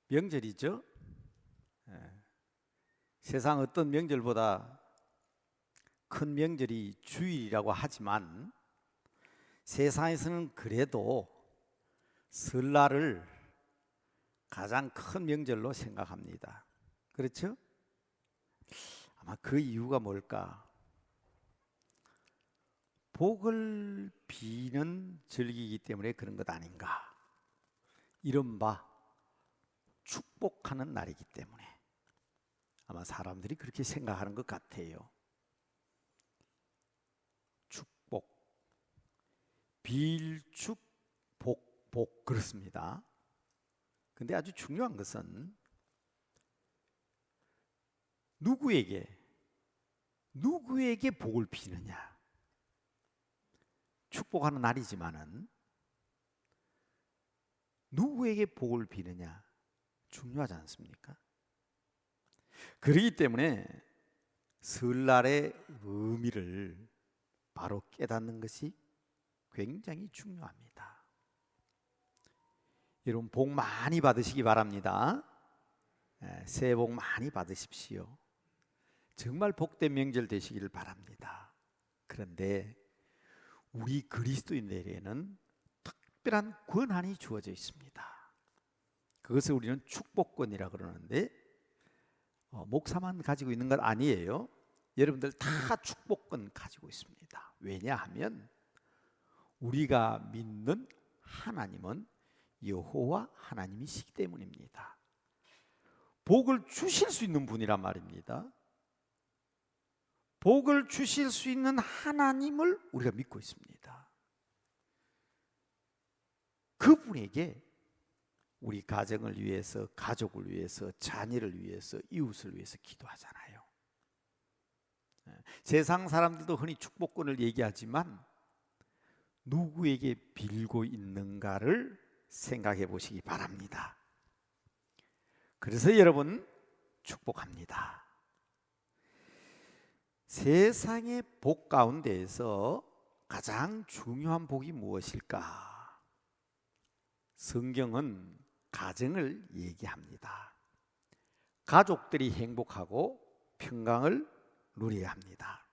명절이죠. 세상 어떤 명절보다 큰 명절이 주일이라고 하지만 세상에서는 그래도 설날을 가장 큰 명절로 생각합니다. 그렇죠? 아마 그 이유가 뭘까? 복을 비는 절기이기 때문에 그런 것 아닌가? 이른바 축복하는 날이기 때문에 아마 사람들이 그렇게 생각하는 것 같아요. 축복, 빌축, 복 그렇습니다. 근데 아주 중요한 것은 누구에게 복을 비느냐. 축복하는 날이지만은 누구에게 복을 비느냐 중요하지 않습니까? 그렇기 때문에 설날의 의미를 바로 깨닫는 것이 굉장히 중요합니다. 여러분 복 많이 받으시기 바랍니다. 새해 복 많이 받으십시오. 정말 복된 명절 되시기를 바랍니다. 그런데 우리 그리스도인들에게는 특별한 권한이 주어져 있습니다. 그것을 우리는 축복권이라고 그러는데 목사만 가지고 있는 건 아니에요. 여러분들 다 축복권 가지고 있습니다. 왜냐하면 우리가 믿는 하나님은 여호와 하나님이시기 때문입니다. 복을 주실 수 있는 분이란 말입니다. 복을 주실 수 있는 하나님을 우리가 믿고 있습니다. 그분에게 우리 가정을 위해서, 가족을 위해서, 자녀를 위해서, 이웃을 위해서 기도하잖아요. 세상 사람들도 흔히 축복권을 얘기하지만 누구에게 빌고 있는가를 생각해 보시기 바랍니다. 그래서 여러분 축복합니다. 세상의 복 가운데에서 가장 중요한 복이 무엇일까? 성경은 가정을 얘기합니다. 가족들이 행복하고 평강을 누려야 합니다.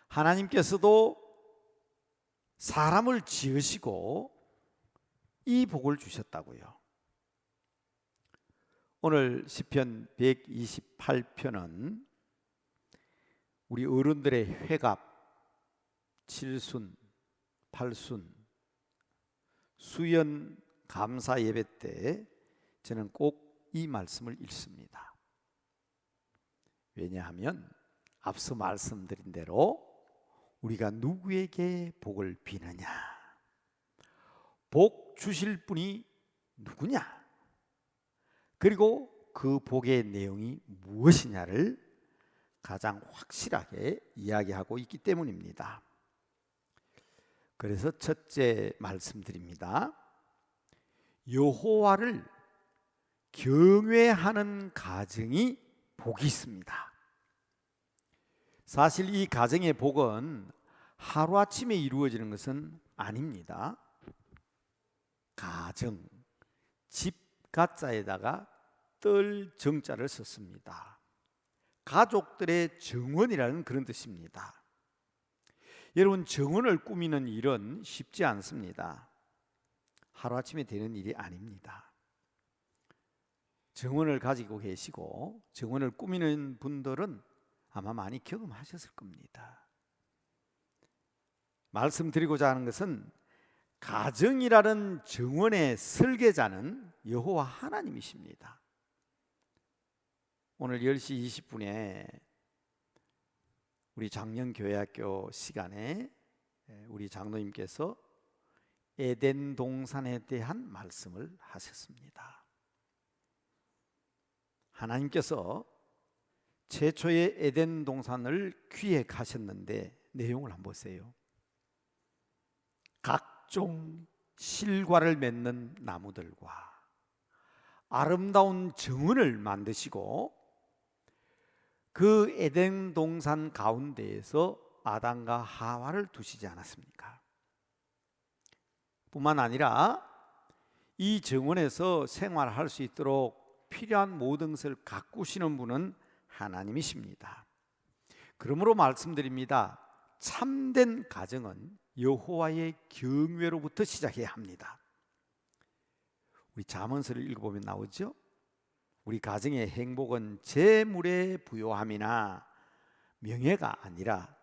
하나님께서도 사람을 지으시고 이 복을 주셨다고요. 오늘 시편 128편은 우리 어른들의 회갑, 칠순, 팔순, 수연 감사 예배 때 저는 꼭 이 말씀을 읽습니다. 왜냐하면 앞서 말씀드린 대로 우리가 누구에게 복을 비느냐, 복 주실 분이 누구냐, 그리고 그 복의 내용이 무엇이냐를 가장 확실하게 이야기하고 있기 때문입니다. 그래서 첫째 말씀드립니다. 여호와를 경외하는 가정이 복이 있습니다. 사실 이 가정의 복은 하루아침에 이루어지는 것은 아닙니다. 가정, 집 가자에다가 뜰 정자를 썼습니다. 가족들의 정원이라는 그런 뜻입니다. 여러분 정원을 꾸미는 일은 쉽지 않습니다. 하루아침에 되는 일이 아닙니다. 정원을 가지고 계시고 정원을 꾸미는 분들은 아마 많이 경험하셨을 겁니다. 말씀드리고자 하는 것은 가정이라는 정원의 설계자는 여호와 하나님이십니다. 오늘 10시 20분에 우리 장년교회학교 시간에 우리 장로님께서 에덴 동산에 대한 말씀을 하셨습니다. 하나님께서 최초의 에덴 동산을 기획하셨는데 내용을 한번 보세요. 각종 실과를 맺는 나무들과 아름다운 정원을 만드시고 그 에덴 동산 가운데에서 아담과 하와를 두시지 않았습니까? 뿐만 아니라 이 정원에서 생활할 수 있도록 필요한 모든 것을 가꾸시는 분은 하나님이십니다. 그러므로 말씀드립니다. 참된 가정은 여호와의 경외로부터 시작해야 합니다. 우리 잠언서를 읽어보면 나오죠. 우리 가정의 행복은 재물의 부요함이나 명예가 아니라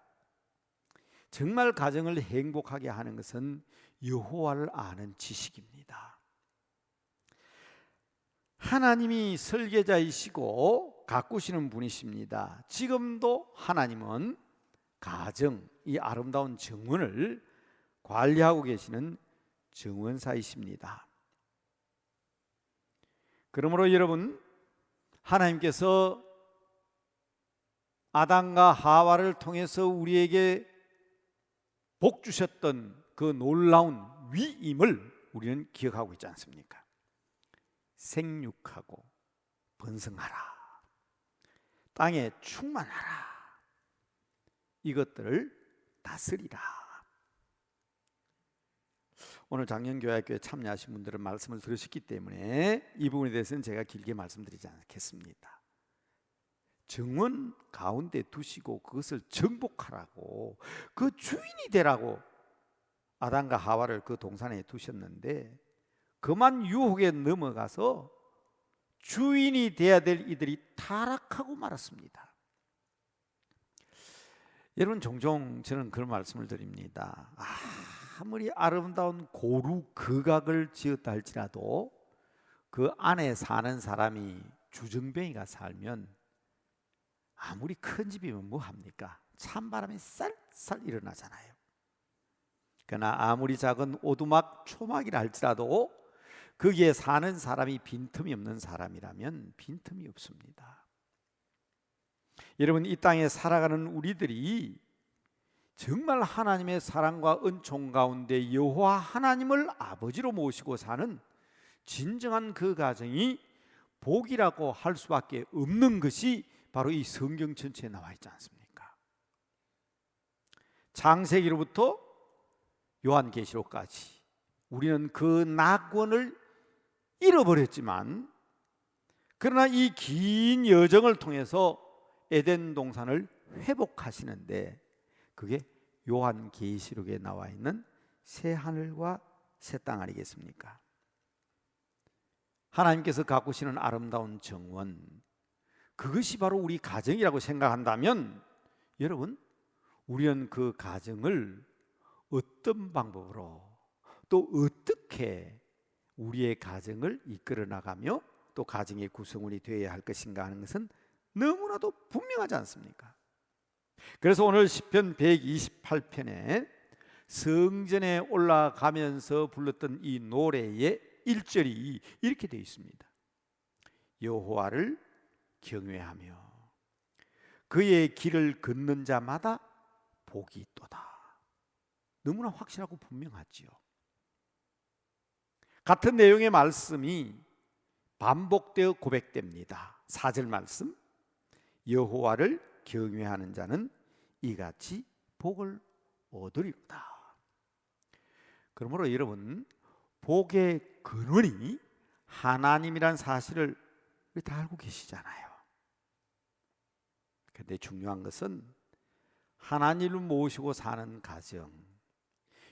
정말 가정을 행복하게 하는 것은 여호와를 아는 지식입니다. 하나님이 설계자이시고 가꾸시는 분이십니다. 지금도 하나님은 가정, 이 아름다운 정원을 관리하고 계시는 정원사이십니다. 그러므로 여러분, 하나님께서 아담과 하와를 통해서 우리에게 복 주셨던 그 놀라운 위임을 우리는 기억하고 있지 않습니까? 생육하고 번성하라, 땅에 충만하라, 이것들을 다스리라. 오늘 작년교회학교에 참여하신 분들은 말씀을 들으셨기 때문에 이 부분에 대해서는 제가 길게 말씀드리지 않겠습니다. 정원 가운데 두시고 그것을 정복하라고, 그 주인이 되라고 아담과 하와를 그 동산에 두셨는데, 그만 유혹에 넘어가서 주인이 되어야 될 이들이 타락하고 말았습니다. 여러분, 종종 저는 그런 말씀을 드립니다. 아무리 아름다운 고루 극악을 지었다 할지라도 그 안에 사는 사람이 주정뱅이가 살면 아무리 큰 집이면 뭐합니까? 찬바람이 쌀쌀 일어나잖아요. 그러나 아무리 작은 오두막 초막이라 할지라도 거기에 사는 사람이 빈틈이 없는 사람이라면 빈틈이 없습니다. 여러분, 이 땅에 살아가는 우리들이 정말 하나님의 사랑과 은총 가운데 여호와 하나님을 아버지로 모시고 사는 진정한 그 가정이 복이라고 할 수밖에 없는 것이 바로 이 성경 전체에 나와 있지 않습니까? 창세기로부터 요한계시록까지 우리는 그 낙원을 잃어버렸지만, 그러나 이 긴 여정을 통해서 에덴 동산을 회복하시는데, 그게 요한계시록에 나와 있는 새 하늘과 새 땅 아니겠습니까? 하나님께서 가꾸시는 아름다운 정원, 그것이 바로 우리 가정이라고 생각한다면, 여러분, 우리는 그 가정을 어떤 방법으로 또 어떻게 우리의 가정을 이끌어 나가며 또 가정의 구성원이 되어야 할 것인가 하는 것은 너무나도 분명하지 않습니까? 그래서 오늘 시편 128편에 성전에 올라가면서 불렀던 이 노래의 1절이 이렇게 되어 있습니다. 여호와를 경외하며 그의 길을 걷는 자마다 복이 있도다. 너무나 확실하고 분명하지요. 같은 내용의 말씀이 반복되어 고백됩니다. 4절 말씀, 여호와를 경외하는 자는 이같이 복을 얻으리로다. 그러므로 여러분, 복의 근원이 하나님이란 사실을 다 알고 계시잖아요. 그런데 중요한 것은 하나님을 모시고 사는 가정,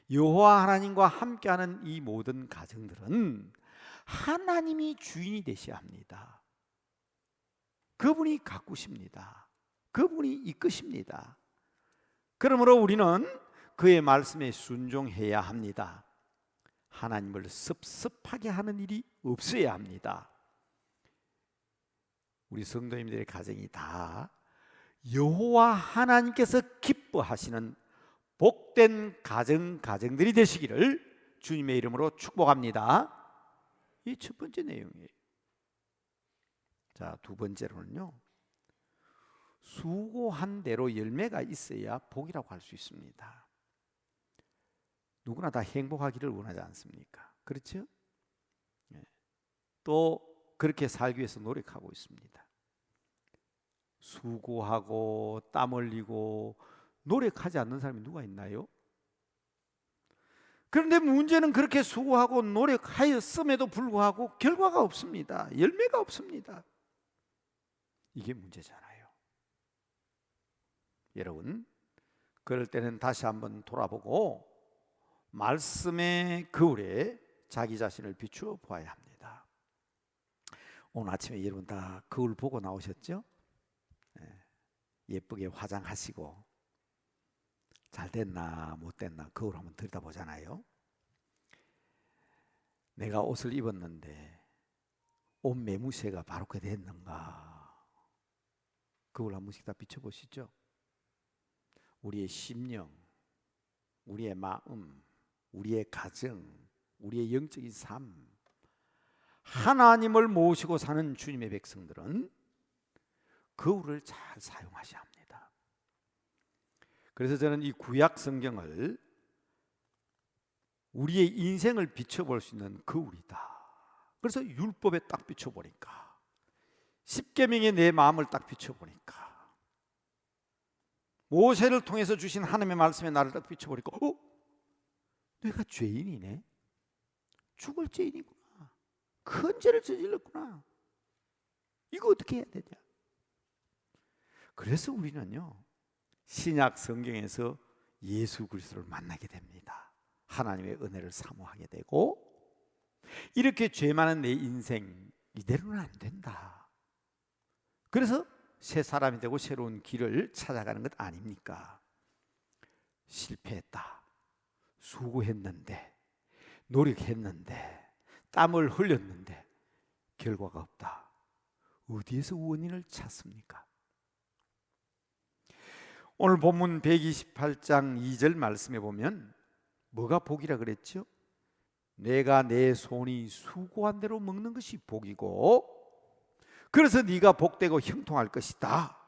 여호와 하나님과 함께하는 이 모든 가정들은 하나님이 주인이 되셔야 합니다. 그분이 가꾸십니다. 그분이 이끄십니다. 그러므로 우리는 그의 말씀에 순종해야 합니다. 하나님을 섭섭하게 하는 일이 없어야 합니다. 우리 성도님들의 가정이 다 여호와 하나님께서 기뻐하시는 복된 가정들이 되시기를 주님의 이름으로 축복합니다. 이 첫 번째 내용이에요. 자, 두 번째로는요, 수고한 대로 열매가 있어야 복이라고 할 수 있습니다. 누구나 다 행복하기를 원하지 않습니까? 그렇죠? 또 그렇게 살기 위해서 노력하고 있습니다. 수고하고 땀 흘리고 노력하지 않는 사람이 누가 있나요? 그런데 문제는 그렇게 수고하고 노력하였음에도 불구하고 결과가 없습니다. 열매가 없습니다. 이게 문제잖아요. 여러분, 그럴 때는 다시 한번 돌아보고 말씀의 거울에 자기 자신을 비추어 보아야 합니다. 오늘 아침에 여러분 다 거울 보고 나오셨죠? 예쁘게 화장하시고 잘 됐나 못 됐나 거울 한번 들여다보잖아요. 내가 옷을 입었는데 옷 매무새가 바르게 됐는가, 거울 한 번씩 다 비춰보시죠. 우리의 심령, 우리의 마음, 우리의 가정, 우리의 영적인 삶, 하나님을 모시고 사는 주님의 백성들은 거울을 잘 사용하셔야 합니다. 그래서 저는 이 구약 성경을 우리의 인생을 비춰볼 수 있는 거울이다. 그래서 율법에 딱 비춰보니까, 십계명에 내 마음을 딱 비춰보니까, 모세를 통해서 주신 하나님의 말씀에 나를 딱 비춰보니까 내가 죄인이네. 죽을 죄인이구나. 큰 죄를 저질렀구나. 이거 어떻게 해야 되냐. 그래서 우리는요, 신약 성경에서 예수 그리스도를 만나게 됩니다. 하나님의 은혜를 사모하게 되고, 이렇게 죄 많은 내 인생 이대로는 안 된다. 그래서 새 사람이 되고 새로운 길을 찾아가는 것 아닙니까? 실패했다, 수고했는데, 노력했는데, 땀을 흘렸는데 결과가 없다. 어디에서 원인을 찾습니까? 오늘 본문 128장 2절 말씀에 보면 뭐가 복이라 그랬죠? 내가 내 손이 수고한 대로 먹는 것이 복이고, 그래서 네가 복되고 형통할 것이다.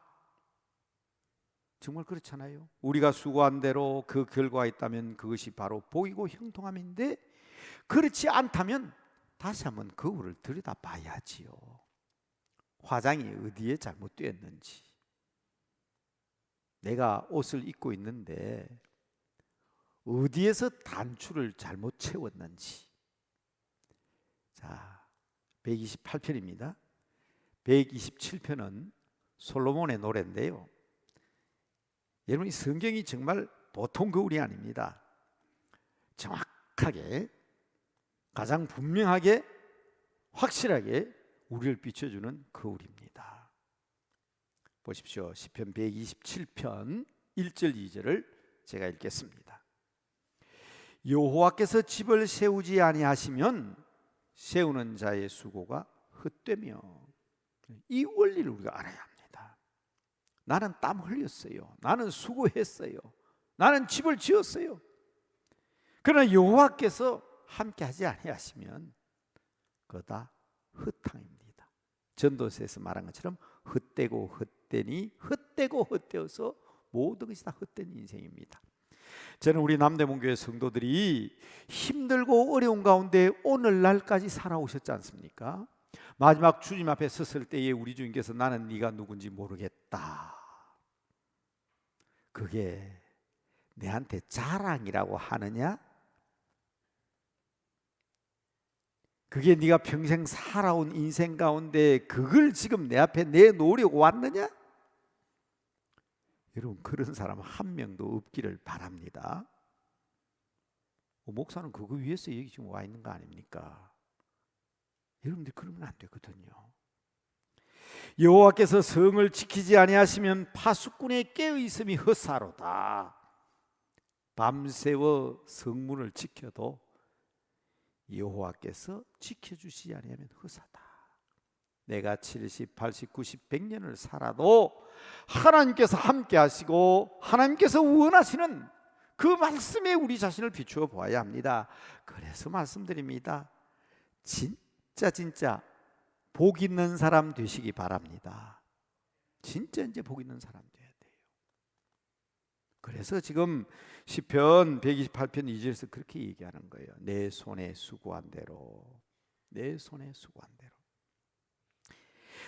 정말 그렇잖아요. 우리가 수고한 대로 그 결과가 있다면 그것이 바로 복이고 형통함인데, 그렇지 않다면 다시 한번 거울을 들여다봐야지요. 화장이 어디에 잘못되었는지, 내가 옷을 입고 있는데 어디에서 단추를 잘못 채웠는지. 자, 128편입니다. 127편은 솔로몬의 노래인데요, 여러분, 이 성경이 정말 보통 거울이 아닙니다. 정확하게, 가장 분명하게, 확실하게 우리를 비춰주는 거울입니다. 보십시오. 시편 127편 1절 2절을 제가 읽겠습니다. 여호와께서 집을 세우지 아니하시면 세우는 자의 수고가 헛되며. 이 원리를 우리가 알아야 합니다. 나는 땀 흘렸어요. 나는 수고했어요. 나는 집을 지었어요. 그러나 여호와께서 함께하지 아니하시면 그거 다 헛탕입니다. 전도서에서 말한 것처럼 헛되고 헛되니 헛되고 헛되어서 모든 것이 다 헛된 인생입니다. 저는 우리 남대문교회 성도들이 힘들고 어려운 가운데 오늘날까지 살아오셨지 않습니까? 마지막 주님 앞에 섰을 때에 우리 주님께서 나는 네가 누군지 모르겠다, 그게 내한테 자랑이라고 하느냐? 그게 네가 평생 살아온 인생 가운데 그걸 지금 내 앞에 내놓으려고 왔느냐? 여러분, 그런 사람 한 명도 없기를 바랍니다. 목사는 그거 위해서 여기 지금 와 있는 거 아닙니까? 여러분들 그러면 안 되거든요. 여호와께서 성을 지키지 아니하시면 파수꾼의 깨어 있음이 헛사로다. 밤새워 성문을 지켜도 여호와께서 지켜주시지 아니하면 헛사다. 내가 70, 80, 90, 100년을 살아도 하나님께서 함께 하시고 하나님께서 원하시는 그 말씀에 우리 자신을 비추어 보아야 합니다. 그래서 말씀드립니다. 진짜 복 있는 사람 되시기 바랍니다. 진짜 이제 복 있는 사람 돼야 돼요. 그래서 지금 시편 128편 2절에서 그렇게 얘기하는 거예요. 내 손에 수고한 대로, 내 손에 수고한 대로.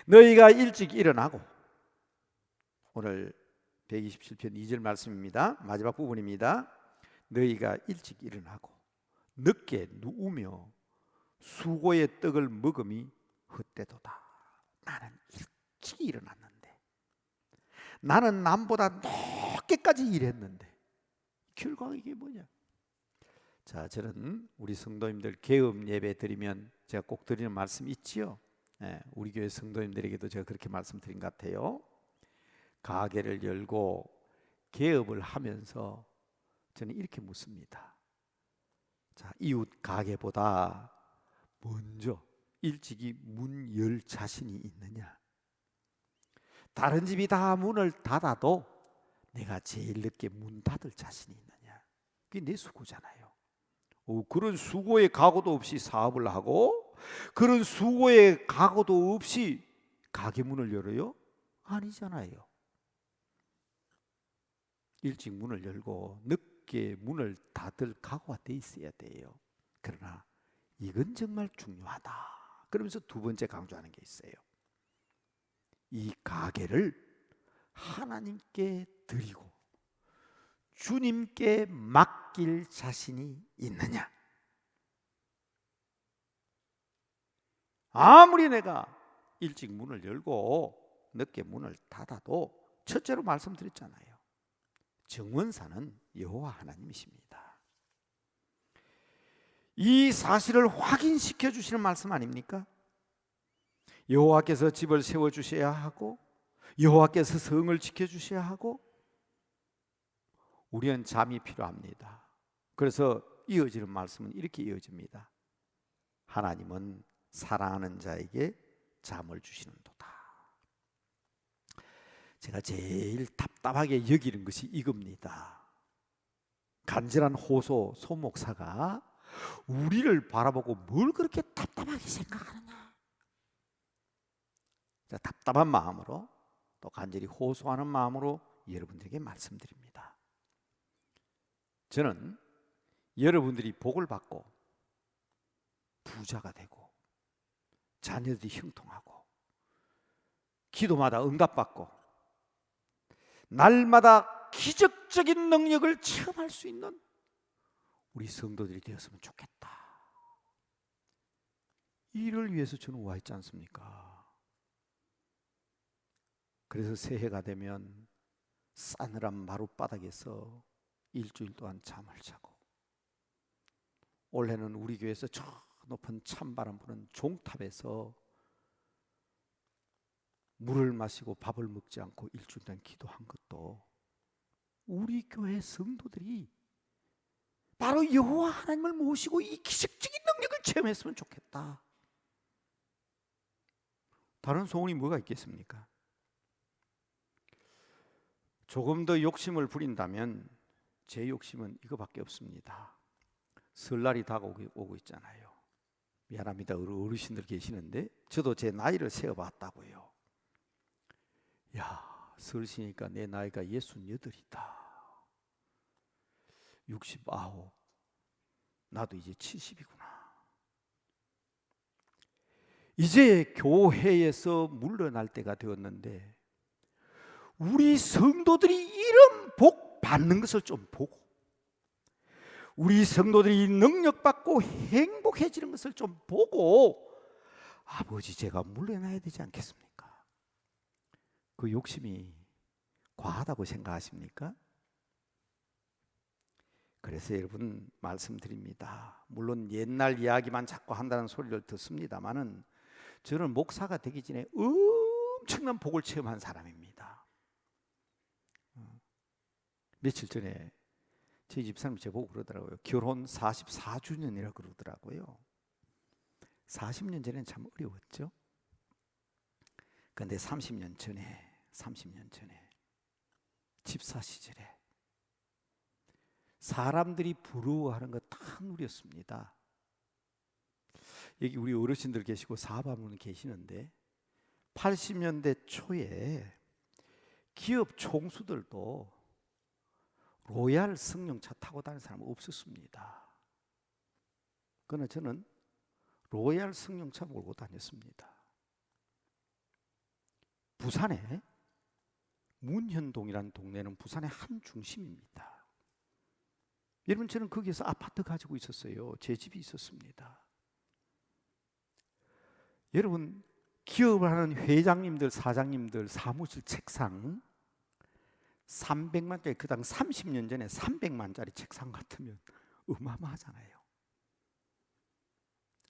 너희가 일찍 일어나고, 오늘 127편 2절 말씀입니다. 마지막 부분입니다. 너희가 일찍 일어나고 늦게 누우며 수고의 떡을 먹음이 헛되도다. 나는 일찍 일어났는데, 나는 남보다 늦게까지 일했는데 결과가 이게 뭐냐? 자, 저는 우리 성도님들 개업 예배 드리면 제가 꼭 드리는 말씀 있지요. 우리 교회 성도님들에게도 제가 그렇게 말씀드린 것 같아요. 가게를 열고 개업을 하면서 저는 이렇게 묻습니다. 자, 이웃 가게보다 먼저 일찍이 문 열 자신이 있느냐? 다른 집이 다 문을 닫아도 내가 제일 늦게 문 닫을 자신이 있느냐? 그게 내 수고잖아요. 그런 수고의 각오도 없이 사업을 하고, 그런 수고의 각오도 없이 가게 문을 열어요? 아니잖아요. 일찍 문을 열고 늦게 문을 닫을 각오가 돼 있어야 돼요. 그러나 이건 정말 중요하다. 그러면서 두 번째 강조하는 게 있어요. 이 가게를 하나님께 드리고 주님께 맡길 자신이 있느냐? 아무리 내가 일찍 문을 열고 늦게 문을 닫아도 첫째로 말씀드렸잖아요. 정원사는 여호와 하나님이십니다. 이 사실을 확인시켜 주시는 말씀 아닙니까? 여호와께서 집을 세워 주셔야 하고, 여호와께서 성을 지켜 주셔야 하고, 우리는 잠이 필요합니다. 그래서 이어지는 말씀은 이렇게 이어집니다. 하나님은 사랑하는 자에게 잠을 주시는도다. 제가 제일 답답하게 여기는 것이 이겁니다. 간절한 호소 소목사가 우리를 바라보고 뭘 그렇게 답답하게 생각하느냐? 자, 답답한 마음으로 또 간절히 호소하는 마음으로 여러분들에게 말씀드립니다. 저는 여러분들이 복을 받고 부자가 되고 자녀들이 형통하고 기도마다 응답받고 날마다 기적적인 능력을 체험할 수 있는 우리 성도들이 되었으면 좋겠다. 이를 위해서 저는 와 있지 않습니까? 그래서 새해가 되면 싸늘한 마룻바닥에서 일주일 동안 잠을 자고, 올해는 우리 교회에서 저 높은 찬바람 부는 종탑에서 물을 마시고 밥을 먹지 않고 일주일 동안 기도한 것도 우리 교회 성도들이 바로 여호와 하나님을 모시고 이 기적적인 능력을 체험했으면 좋겠다. 다른 소원이 뭐가 있겠습니까? 조금 더 욕심을 부린다면 제 욕심은 이거밖에 없습니다. 설날이 다가오고 있잖아요. 미안합니다. 어르신들 계시는데 저도 제 나이를 세어봤다고요. 야, 설시니까 내 나이가 68이다. 69. 나도 이제 70이구나. 이제 교회에서 물러날 때가 되었는데 우리 성도들이 이런 복 받는 것을 좀 보고, 우리 성도들이 능력받고 행복해지는 것을 좀 보고, 아버지 제가 물러나야 되지 않겠습니까? 그 욕심이 과하다고 생각하십니까? 그래서 여러분 말씀드립니다. 물론 옛날 이야기만 자꾸 한다는 소리를 듣습니다마는 저는 목사가 되기 전에 엄청난 복을 체험한 사람입니다. 며칠 전에 제 집사님이 저보고 그러더라고요. 결혼 44주년이라고 그러더라고요. 40년 전에는 참 어려웠죠. 그런데 30년 전에 집사 시절에 사람들이 부러워하는 거 다 누렸습니다. 여기 우리 어르신들 계시고 사업하는 분 계시는데 80년대 초에 기업 총수들도 로얄 승용차 타고 다니는 사람은 없었습니다. 그러나 저는 로얄 승용차 몰고 다녔습니다. 부산에 문현동이라는 동네는 부산의 한 중심입니다. 여러분, 저는 거기에서 아파트 가지고 있었어요. 제 집이 있었습니다. 여러분, 기업을 하는 회장님들, 사장님들 사무실 책상 300만짜리, 그당 30년 전에 300만짜리 책상 같으면 어마어마하잖아요.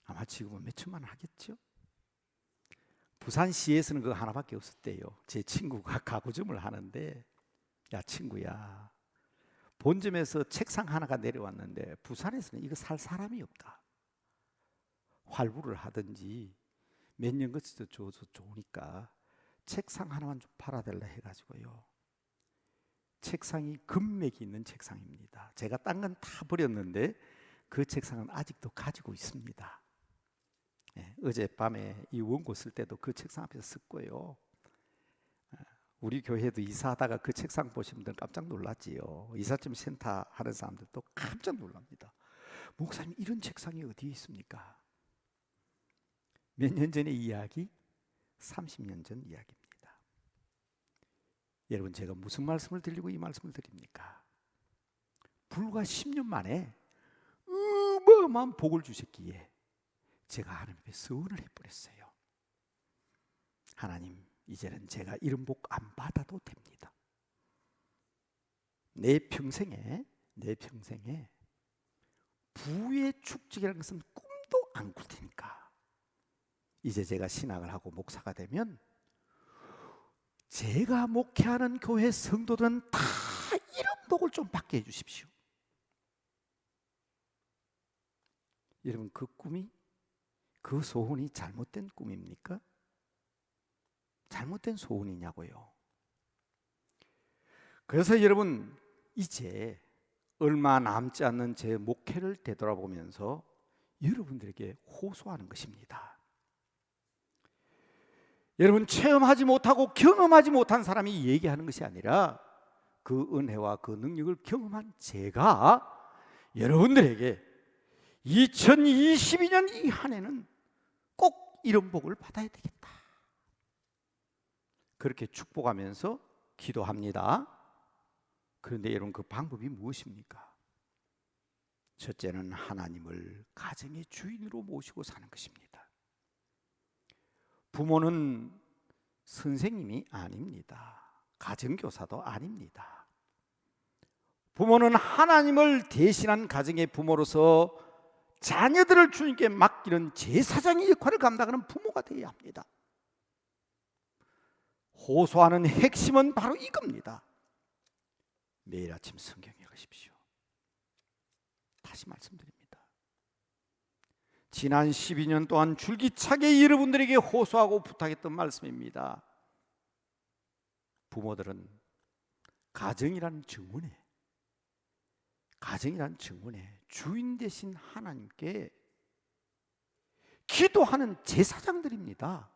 아마 지금은 몇 천만 원 하겠죠? 부산시에서는 그거 하나밖에 없었대요. 제 친구가 가구점을 하는데, 야 친구야, 본점에서 책상 하나가 내려왔는데 부산에서는 이거 살 사람이 없다. 활부를 하든지 몇 년 거치도 줘서 좋으니까 책상 하나만 좀 팔아달라 해가지고요. 책상이 금맥이 있는 책상입니다. 제가 딴 건 다 버렸는데 그 책상은 아직도 가지고 있습니다. 어젯밤에 이 원고 쓸 때도 그 책상 앞에서 썼고요. 우리 교회도 이사하다가 그 책상 보신 분들 깜짝 놀랐지요. 이삿짐 센터 하는 사람들도 깜짝 놀랍니다. 목사님, 이런 책상이 어디에 있습니까? 몇 년 전의 이야기? 30년 전 이야기입니다. 여러분, 제가 무슨 말씀을 드리고 이 말씀을 드립니까? 불과 10년 만에 어마어마한 복을 주셨기에 제가 하나님 앞에 서원을 해버렸어요. 하나님, 이제는 제가 이런 복 안 받아도 됩니다. 내 평생에 부의 축직이라는 것은 꿈도 안 꿀 테니까 이제 제가 신학을 하고 목사가 되면 제가 목회하는 교회 성도들은 다 이런 복을 좀 받게 해주십시오. 여러분, 그 꿈이, 그 소원이 잘못된 꿈입니까? 잘못된 소원이냐고요. 그래서 여러분, 이제 얼마 남지 않는 제 목회를 되돌아보면서 여러분들에게 호소하는 것입니다. 여러분, 체험하지 못하고 경험하지 못한 사람이 얘기하는 것이 아니라 그 은혜와 그 능력을 경험한 제가 여러분들에게 2022년 이 한 해는 꼭 이런 복을 받아야 되겠다, 그렇게 축복하면서 기도합니다. 그런데 여러분, 그 방법이 무엇입니까? 첫째는 하나님을 가정의 주인으로 모시고 사는 것입니다. 부모는 선생님이 아닙니다. 가정교사도 아닙니다. 부모는 하나님을 대신한 가정의 부모로서 자녀들을 주님께 맡기는 제사장의 역할을 감당하는 부모가 되어야 합니다. 호소하는 핵심은 바로 이겁니다. 매일 아침 성경 읽으십시오. 다시 말씀드립니다. 지난 12년 동안 줄기차게 여러분들에게 호소하고 부탁했던 말씀입니다. 부모들은 가정이라는 정원에 주인 되신 하나님께 기도하는 제사장들입니다.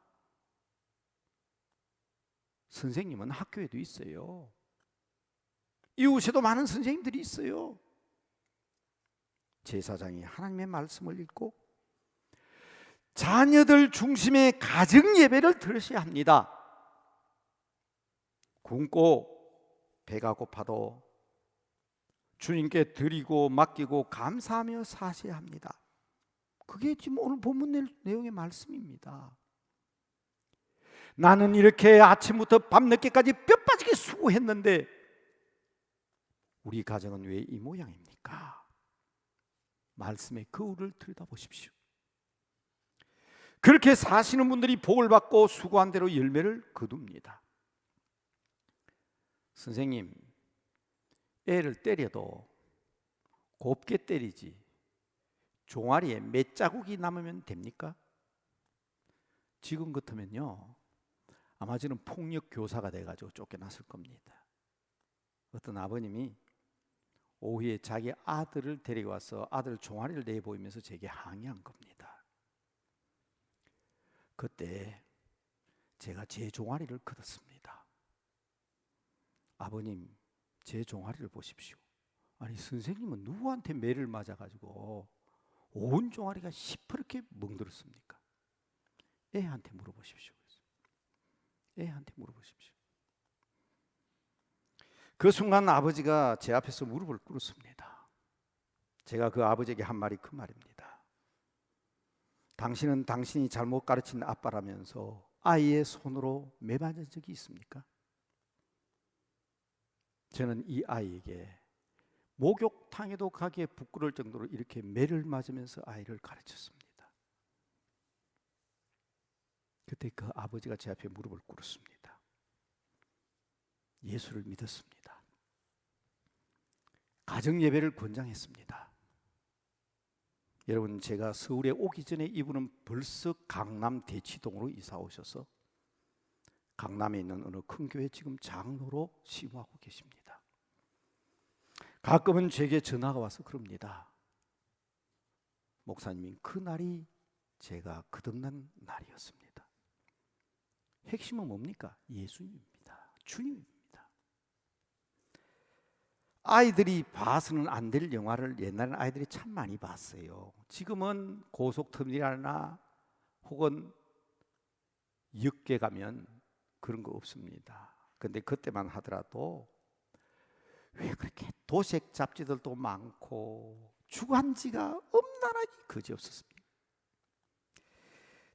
선생님은 학교에도 있어요. 이웃에도 많은 선생님들이 있어요. 제사장이 하나님의 말씀을 읽고 자녀들 중심의 가정 예배를 들으셔야 합니다. 굶고 배가 고파도 주님께 드리고 맡기고 감사하며 사셔야 합니다. 그게 지금 오늘 본문 내용의 말씀입니다. 나는 이렇게 아침부터 밤늦게까지 뼈 빠지게 수고했는데 우리 가정은 왜 이 모양입니까? 말씀의 거울을 들여다보십시오. 그렇게 사시는 분들이 복을 받고 수고한 대로 열매를 거둡니다. 선생님, 애를 때려도 곱게 때리지 종아리에 몇 자국이 남으면 됩니까? 지금 같으면요, 아마 저는 폭력 교사가 돼가지고 쫓겨났을 겁니다. 어떤 아버님이 오후에 자기 아들을 데리고 와서 아들 종아리를 내보이면서 제게 항의한 겁니다. 그때 제가 제 종아리를 걷었습니다. 아버님, 제 종아리를 보십시오. 아니, 선생님은 누구한테 매를 맞아가지고 온 종아리가 시퍼렇게 멍들었습니까? 애한테 물어보십시오. 애한테 물어보십시오. 그 순간 아버지가 제 앞에서 무릎을 꿇었습니다. 제가 그 아버지에게 한 말이 그 말입니다. 당신은 당신이 잘못 가르친 아빠라면서 아이의 손으로 매맞은 적이 있습니까? 저는 이 아이에게 목욕탕에도 가기에 부끄러울 정도로 이렇게 매를 맞으면서 아이를 가르쳤습니다. 그때 그 아버지가 제 앞에 무릎을 꿇었습니다. 예수를 믿었습니다. 가정 예배를 권장했습니다. 여러분, 제가 서울에 오기 전에 이분은 벌써 강남 대치동으로 이사 오셔서 강남에 있는 어느 큰 교회 지금 장로로 시무하고 계십니다. 가끔은 제게 전화가 와서 그럽니다. 목사님이 그 날이 제가 거듭난 날이었습니다. 핵심은 뭡니까? 예수님입니다. 주님입니다. 아이들이 봐서는 안 될 영화를 옛날에는 아이들이 참 많이 봤어요. 지금은 고속터미널이나 혹은 역계 가면 그런 거 없습니다. 근데 그때만 하더라도 왜 그렇게 도색 잡지들도 많고 주간지가 엄나라니 그지없었습니다.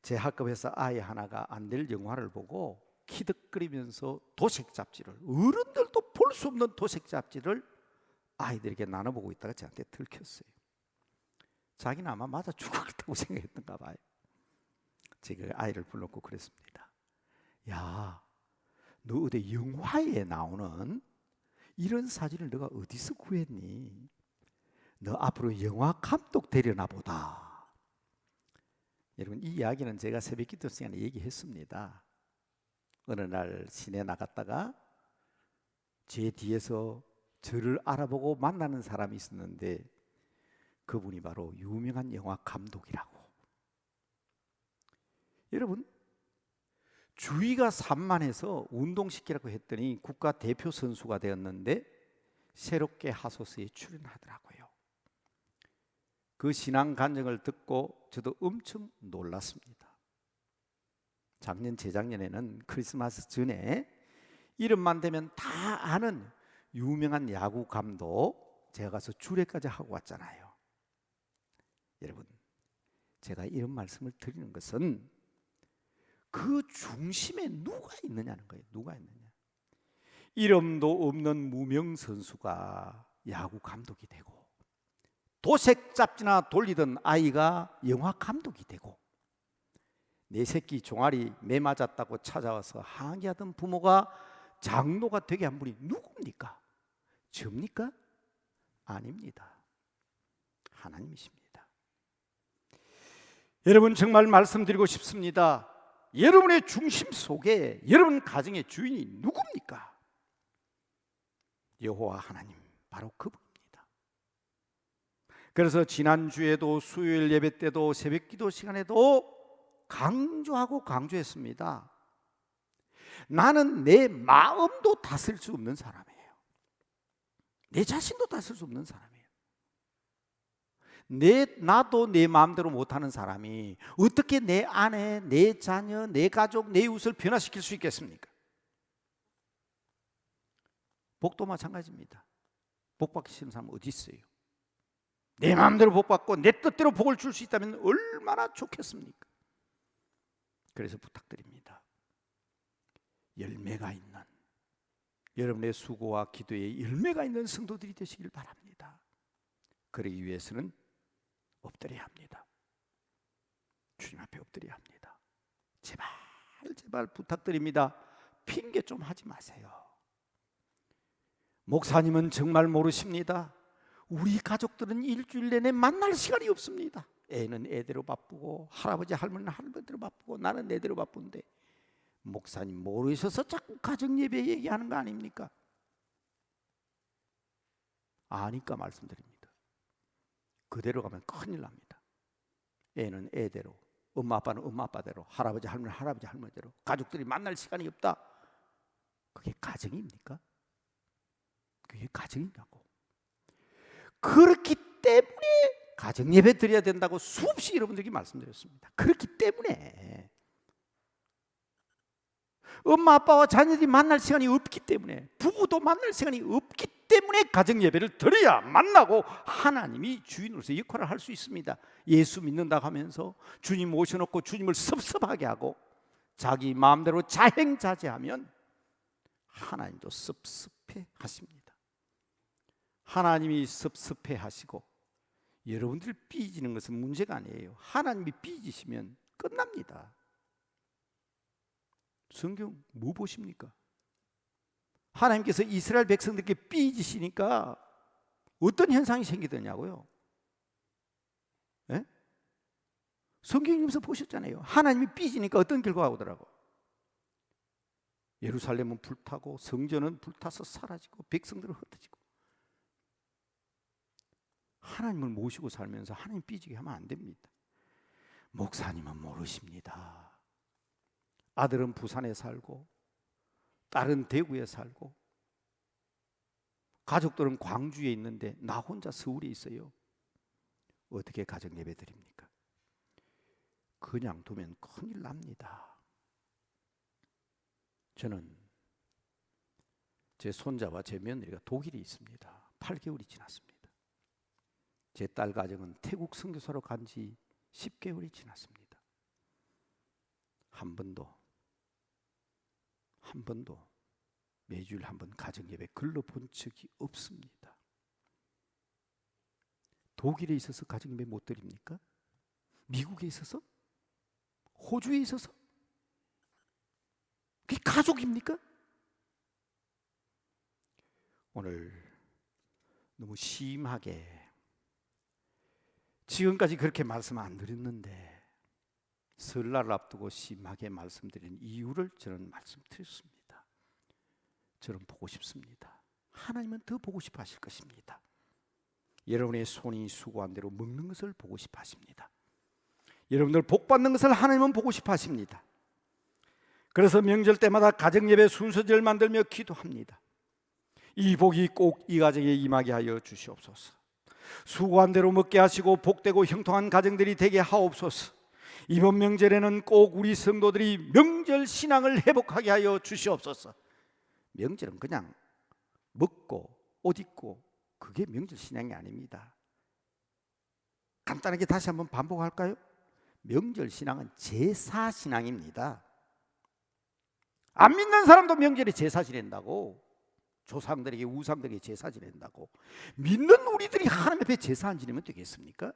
제 학급에서 아이 하나가 안 될 영화를 보고 키득거리면서 도색 잡지를, 어른들도 볼 수 없는 도색 잡지를 아이들에게 나눠보고 있다가 저한테 들켰어요. 자기는 아마 맞아 죽었다고 생각했던가 봐요. 제가 아이를 불렀고 그랬습니다. 야, 너 어디 영화에 나오는 이런 사진을 너가 어디서 구했니? 너 앞으로 영화 감독 되려나 보다. 여러분, 이 이야기는 제가 새벽 기도 시간에 얘기했습니다. 어느 날 시내 나갔다가 제 뒤에서 저를 알아보고 만나는 사람이 있었는데 그분이 바로 유명한 영화 감독이라고. 여러분, 주위가 산만해서 운동시키라고 했더니 국가 대표 선수가 되었는데 새롭게 하소서에 출연하더라고요. 그 신앙 간증을 듣고 저도 엄청 놀랐습니다. 작년 재작년에는 크리스마스 전에 이름만 대면 다 아는 유명한 야구 감독 제가 가서 주례까지 하고 왔잖아요. 여러분, 제가 이런 말씀을 드리는 것은 그 중심에 누가 있느냐는 거예요. 누가 있느냐. 이름도 없는 무명 선수가 야구 감독이 되고, 도색 잡지나 돌리던 아이가 영화 감독이 되고, 내 새끼 종아리 매 맞았다고 찾아와서 항의하던 부모가 장로가 되게 한 분이 누굽니까? 접니까? 아닙니다. 하나님이십니다. 여러분, 정말 말씀드리고 싶습니다. 여러분의 중심 속에 여러분 가정의 주인이 누굽니까? 여호와 하나님, 바로 그분입니다. 그래서 지난주에도 수요일 예배 때도 새벽 기도 시간에도 강조하고 강조했습니다. 나는 내 마음도 다스릴 수 없는 사람이에요. 내 자신도 다스릴 수 없는 사람이에요. 나도 내 마음대로 못하는 사람이 어떻게 내 아내, 내 자녀, 내 가족, 내 이웃을 변화시킬 수 있겠습니까? 복도 마찬가지입니다. 복 받기 싫은 사람 어디 있어요? 내 마음대로 복 받고 내 뜻대로 복을 줄 수 있다면 얼마나 좋겠습니까? 그래서 부탁드립니다. 열매가 있는, 여러분의 수고와 기도에 열매가 있는 성도들이 되시길 바랍니다. 그러기 위해서는 엎드려야 합니다. 주님 앞에 엎드려야 합니다. 제발 제발 부탁드립니다. 핑계 좀 하지 마세요. 목사님은 정말 모르십니다. 우리 가족들은 일주일 내내 만날 시간이 없습니다. 애는 애대로 바쁘고 할아버지 할머니는 할머니대로 바쁘고 나는 내대로 바쁜데 목사님 모르셔서 자꾸 가정예배 얘기하는 거 아닙니까? 아니까 말씀드립니다. 그대로 가면 큰일 납니다. 애는 애대로, 엄마 아빠는 엄마 아빠대로, 할아버지 할머니는 할아버지 할머니대로, 가족들이 만날 시간이 없다. 그게 가정입니까? 그게 가정이냐고. 그렇기 때문에 가정 예배 드려야 된다고 수없이 여러분들에게 말씀드렸습니다. 그렇기 때문에 엄마 아빠와 자녀들이 만날 시간이 없기 때문에, 부부도 만날 시간이 없기 때문에 가정 예배를 드려야 만나고 하나님이 주인으로서 역할을 할 수 있습니다. 예수 믿는다고 하면서 주님 모셔놓고 주님을 섭섭하게 하고 자기 마음대로 자행자재하면 하나님도 섭섭해 하십니다. 하나님이 섭섭해 하시고 여러분들이 삐지는 것은 문제가 아니에요. 하나님이 삐지시면 끝납니다. 성경 뭐 보십니까? 하나님께서 이스라엘 백성들께 삐지시니까 어떤 현상이 생기더냐고요. 예? 성경에서 보셨잖아요. 하나님이 삐지니까 어떤 결과가 오더라고. 예루살렘은 불타고 성전은 불타서 사라지고 백성들은 흩어지고. 하나님을 모시고 살면서 하나님 삐지게 하면 안 됩니다. 목사님은 모르십니다. 아들은 부산에 살고 딸은 대구에 살고 가족들은 광주에 있는데 나 혼자 서울에 있어요. 어떻게 가정 예배 드립니까? 그냥 두면 큰일 납니다. 저는 제 손자와 제 며느리가 독일에 있습니다. 8개월이 지났습니다. 제 딸 가정은 태국 선교사로 간 지 10개월이 지났습니다. 한 번도 매주일 한 번 가정예배 글러본 적이 없습니다. 독일에 있어서 가정예배 못 드립니까? 미국에 있어서? 호주에 있어서? 그게 가족입니까? 오늘 너무 심하게 지금까지 그렇게 말씀 안 드렸는데 설날 앞두고 심하게 말씀드린 이유를 저는 말씀드렸습니다. 저는 보고 싶습니다. 하나님은 더 보고 싶어 하실 것입니다. 여러분의 손이 수고한 대로 먹는 것을 보고 싶어 하십니다. 여러분들 복 받는 것을 하나님은 보고 싶어 하십니다. 그래서 명절 때마다 가정예배 순서지를 만들며 기도합니다. 이 복이 꼭 이 가정에 임하게 하여 주시옵소서. 수고한 대로 먹게 하시고 복되고 형통한 가정들이 되게 하옵소서. 이번 명절에는 꼭 우리 성도들이 명절 신앙을 회복하게 하여 주시옵소서. 명절은 그냥 먹고 옷 입고 그게 명절 신앙이 아닙니다. 간단하게 다시 한번 반복할까요? 명절 신앙은 제사 신앙입니다. 안 믿는 사람도 명절에 제사 지낸다고. 조상들에게 우상들에게 제사 지낸다고. 믿는 우리들이 하나님 앞에 제사 안 지내면 되겠습니까?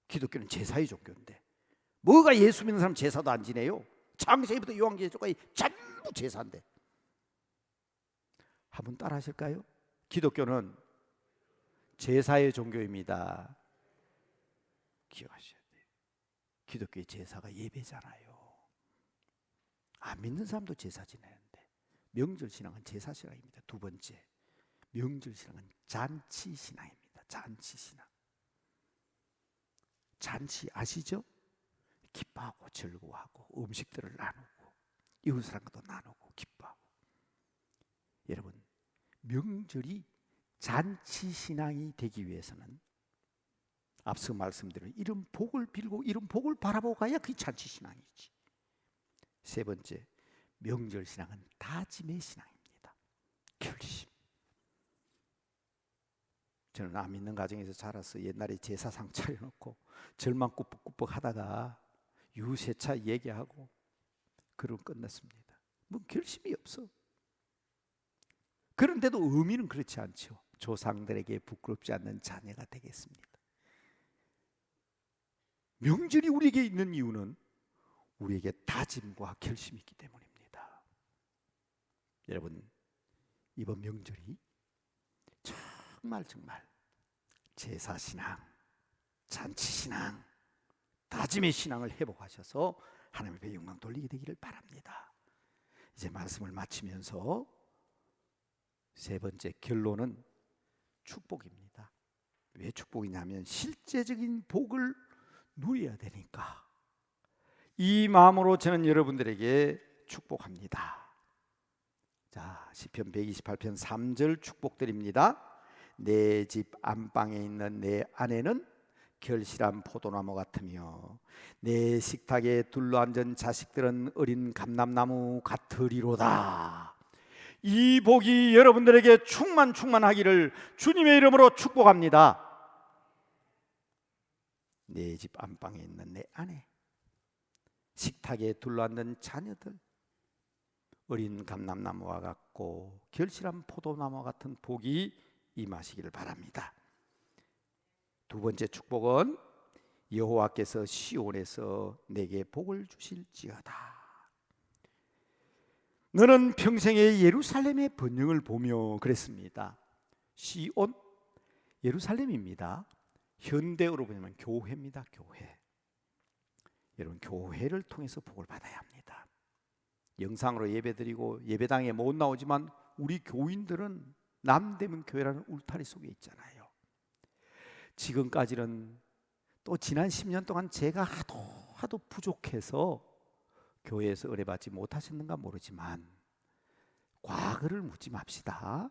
기독교는 제사의 종교인데 뭐가 예수 믿는 사람 제사도 안 지내요? 창세기부터 요한계시까지 전부 제사인데. 한번 따라 하실까요? 기독교는 제사의 종교입니다. 기억하셔야 돼요. 기독교의 제사가 예배잖아요. 안 믿는 사람도 제사 지내는데 명절 신앙은 제사 신앙입니다. 두 번째, 명절 신앙은 잔치 신앙입니다. 잔치 신앙. 잔치 아시죠? 기뻐하고 즐거워하고 음식들을 나누고 이웃 사람과도 나누고 기뻐하고. 여러분, 명절이 잔치 신앙이 되기 위해서는 앞서 말씀드린 이런 복을 빌고 이런 복을 바라보고 가야 그게 잔치 신앙이지. 세 번째, 명절 신앙은 다짐의 신앙입니다. 결심. 저는 안 믿는 가정에서 자라서 옛날에 제사상 차려놓고 절만 꾸벅꾸벅 하다가 유세차 얘기하고 그러고 끝났습니다. 뭐 결심이 없어. 그런데도 의미는 그렇지 않죠. 조상들에게 부끄럽지 않는 자녀가 되겠습니다. 명절이 우리에게 있는 이유는 우리에게 다짐과 결심이 있기 때문입니다. 여러분, 이번 명절이 정말 제사신앙, 잔치신앙, 다짐의 신앙을 회복하셔서 하나님 앞에 영광 돌리게 되기를 바랍니다. 이제 말씀을 마치면서 세 번째 결론은 축복입니다. 왜 축복이냐면 실제적인 복을 누려야 되니까. 이 마음으로 저는 여러분들에게 축복합니다. 자, 시편 128편 3절 축복드립니다. 내 집 안방에 있는 내 아내는 결실한 포도나무 같으며 내 식탁에 둘러앉은 자식들은 어린 감람나무 같으리로다. 이 복이 여러분들에게 충만하기를 주님의 이름으로 축복합니다. 내 집 안방에 있는 내 아내, 식탁에 둘러앉는 자녀들, 어린 감람나무와 같고 결실한 포도나무와 같은 복이 임하시기를 바랍니다. 두 번째 축복은 여호와께서 시온에서 내게 복을 주실지어다. 너는 평생에 예루살렘의 번영을 보며 그랬습니다. 시온, 예루살렘입니다. 현대어로 보면 교회입니다. 교회. 여러분, 교회를 통해서 복을 받아야 합니다. 영상으로 예배드리고 예배당에 못 나오지만 우리 교인들은 남대문 교회라는 울타리 속에 있잖아요. 지금까지는 또 지난 10년 동안 제가 하도 부족해서 교회에서 은혜받지 못하셨는가 모르지만 과거를 묻지 맙시다.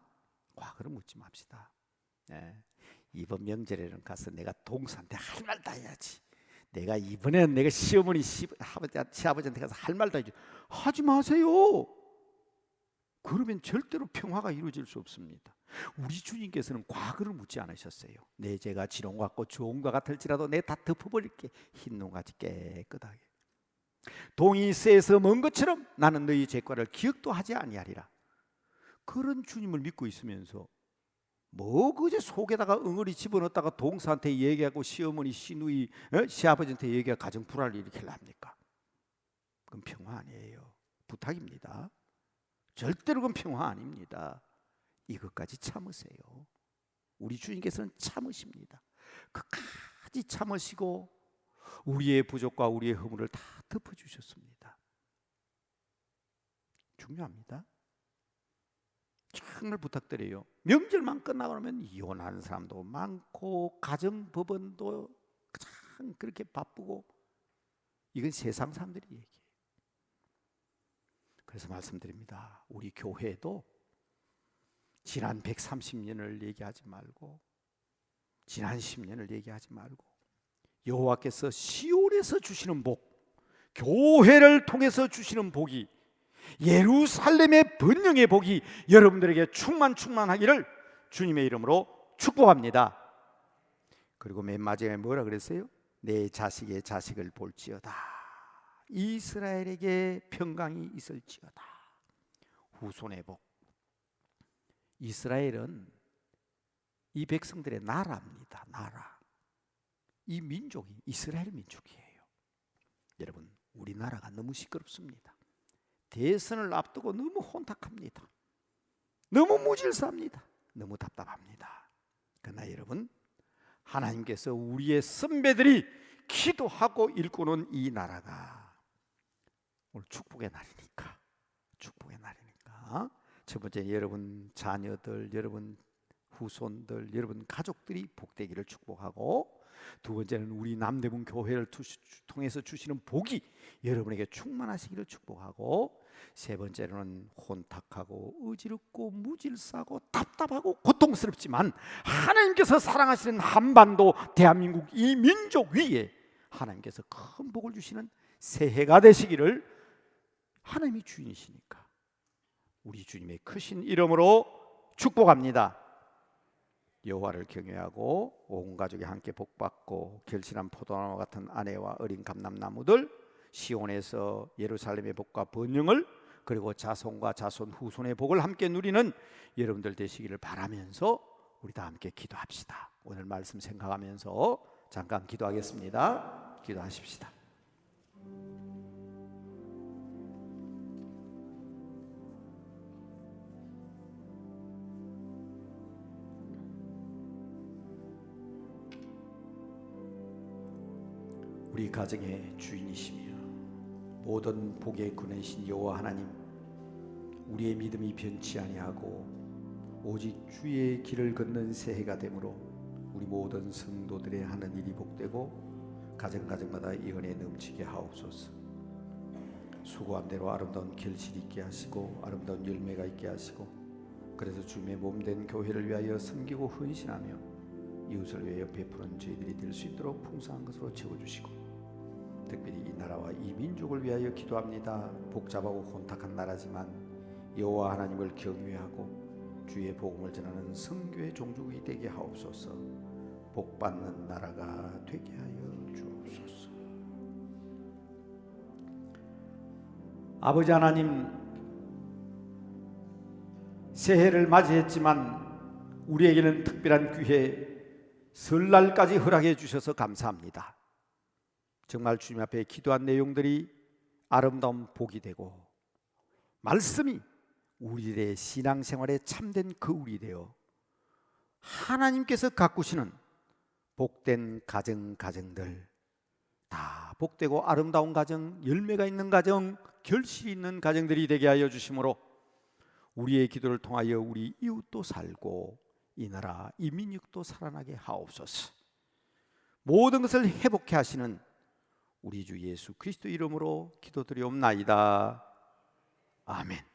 과거를 묻지 맙시다. 이번 명절에는 가서 내가 동서한테 할 말 다 해야지. 내가 이번에는 내가 시어머니 시아버지한테 가서 할 말 다 해야지. 하지 마세요. 그러면 절대로 평화가 이루어질 수 없습니다. 우리 주님께서는 과거를 묻지 않으셨어요. 내 죄가 지롱 같고 주홍과 같을지라도 내 다 덮어버릴게. 흰눈같이 깨끗하게. 동이 쇠에서 먼 것처럼 나는 너희 죄과를 기억도 하지 아니하리라. 그런 주님을 믿고 있으면서 뭐 그저 속에다가 응어리 집어넣었다가 동서한테 얘기하고 시어머니 시누이 시아버지한테 얘기하고 가정 불화를 일으키려 합니까? 그건 평화 아니에요. 부탁입니다. 절대로 그건 평화 아닙니다. 이것까지 참으세요. 우리 주님께서는 참으십니다. 끝까지 참으시고 우리의 부족과 우리의 허물을 다 덮어주셨습니다. 중요합니다. 정말 부탁드려요. 명절만 끝나고 나면 이혼하는 사람도 많고 가정법원도 참 그렇게 바쁘고 이건 세상 사람들이 얘기해요. 그래서 말씀드립니다. 우리 교회도 지난 130년을 얘기하지 말고 지난 10년을 얘기하지 말고 여호와께서 시온에서 주시는 복, 교회를 통해서 주시는 복이 예루살렘의 번영의 복이 여러분들에게 충만하기를 주님의 이름으로 축복합니다. 그리고 맨 마지막에 뭐라 그랬어요? 내 자식의 자식을 볼지어다. 이스라엘에게 평강이 있을지어다. 후손의 복. 이스라엘은 이 백성들의 나라입니다. 나라. 이 민족이 이스라엘 민족이에요. 여러분, 우리나라가 너무 시끄럽습니다. 대선을 앞두고 너무 혼탁합니다. 너무 무질서합니다. 너무 답답합니다. 그러나 여러분, 하나님께서 우리의 선배들이 기도하고 일구는 이 나라가 오늘 축복의 날이니까, 축복의 날이니까 첫 번째, 여러분 자녀들, 여러분 후손들, 여러분 가족들이 복되기를 축복하고, 두 번째는 우리 남대문 교회를 통해서 주시는 복이 여러분에게 충만하시기를 축복하고, 세 번째로는 혼탁하고 어지럽고 무질서하고 답답하고 고통스럽지만 하나님께서 사랑하시는 한반도 대한민국 이 민족 위에 하나님께서 큰 복을 주시는 새해가 되시기를, 하나님이 주인이시니까 우리 주님의 크신 이름으로 축복합니다. 여호와를 경외하고 온 가족이 함께 복받고 결실한 포도나무 같은 아내와 어린 감람나무들, 시온에서 예루살렘의 복과 번영을, 그리고 자손과 자손 후손의 복을 함께 누리는 여러분들 되시기를 바라면서 우리 다 함께 기도합시다. 오늘 말씀 생각하면서 잠깐 기도하겠습니다. 기도하십시다. 우리 가정의 주인이시며 모든 복의 근원이신 여호와 하나님, 우리의 믿음이 변치 아니하고 오직 주의 길을 걷는 새해가 되므로 우리 모든 성도들의 하는 일이 복되고 가정마다 이 은혜 넘치게 하옵소서. 수고한 대로 아름다운 결실이 있게 하시고 아름다운 열매가 있게 하시고, 그래서 주님의 몸된 교회를 위하여 섬기고 헌신하며 이웃을 위하여 베푸는 저희들이 될 수 있도록 풍성한 것으로 채워주시고, 특별히 이 나라와 이 민족을 위하여 기도합니다. 복잡하고 혼탁한 나라지만 여호와 하나님을 경외하고 주의 복음을 전하는 성교의 종족이 되게 하옵소서. 복받는 나라가 되게 하여 주옵소서. 아버지 하나님, 새해를 맞이했지만 우리에게는 특별한 기회, 설날까지 허락해 주셔서 감사합니다. 정말 주님 앞에 기도한 내용들이 아름다운 복이 되고 말씀이 우리들의 신앙생활에 참된 거울이 되어 하나님께서 가꾸시는 복된 가정들, 다 복되고 아름다운 가정, 열매가 있는 가정, 결실이 있는 가정들이 되게 하여 주심으로 우리의 기도를 통하여 우리 이웃도 살고 이 나라 이 민족도 살아나게 하옵소서. 모든 것을 회복해 하시는 우리 주 예수 그리스도 이름으로 기도드리옵나이다. 아멘.